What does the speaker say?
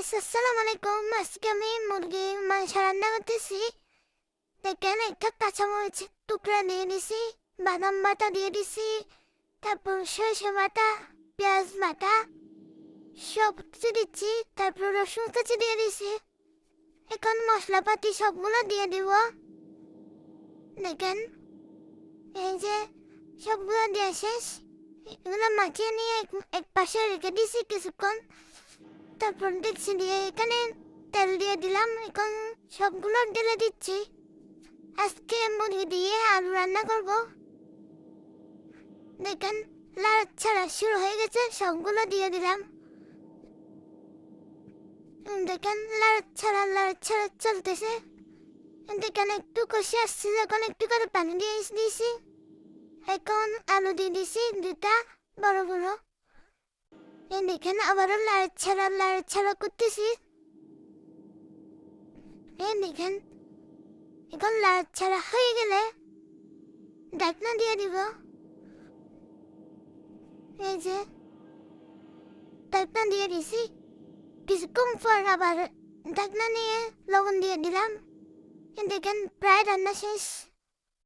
Guys আসসালামু আলাইকুম। আজকে আমি মুরগি মাংস রান্না করতেছি। দেখেন একটা কাঁচামরিচ টুকরা দিয়ে দিছি, বাদাম বাটা দিয়ে দিছি, তারপর সরষে বাটা, পেঁয়াজ বাটা সব কিছু দিচ্ছি, তারপর রসুন কুচি দিয়ে দিছি। এখন মশলাপাতি সবগুলো দিয়ে দিব। দেখেন এই যে সবগুলো দেওয়া শেষ। এগুলো মাখিয়ে নিয়ে এক পাশে রেখে দিছি কিছুক্ষণ। তারপর দেখছি দিয়ে এখানে তেল দিয়ে দিলাম। এখন সবগুলো ঢেলে দিচ্ছি। আজকে মুরগি দিয়ে আলু রান্না করব। দেখেন ছাড়া শুরু হয়ে গেছে, সবগুলো দিয়ে দিলাম। দেখেন ছাড়া চলতেছে। দেখেন একটু কষে আসছে, যখন একটু করে পানি দিয়ে দিয়েছি। এখন আলু দিয়ে দিছি দুটা বড় বড়। দেখেন আবারও ছাড়া করতেছি। দেখেন এখন ছাড়া হয়ে গেলে ঢাকনা দিয়ে দিব। এই যে ঢাকনা দিয়ে দিছি। কিছুক্ষণ পর আবার ঢাকনা নিয়ে লবণ দিয়ে দিলাম। দেখেন প্রায় রান্না শেষ।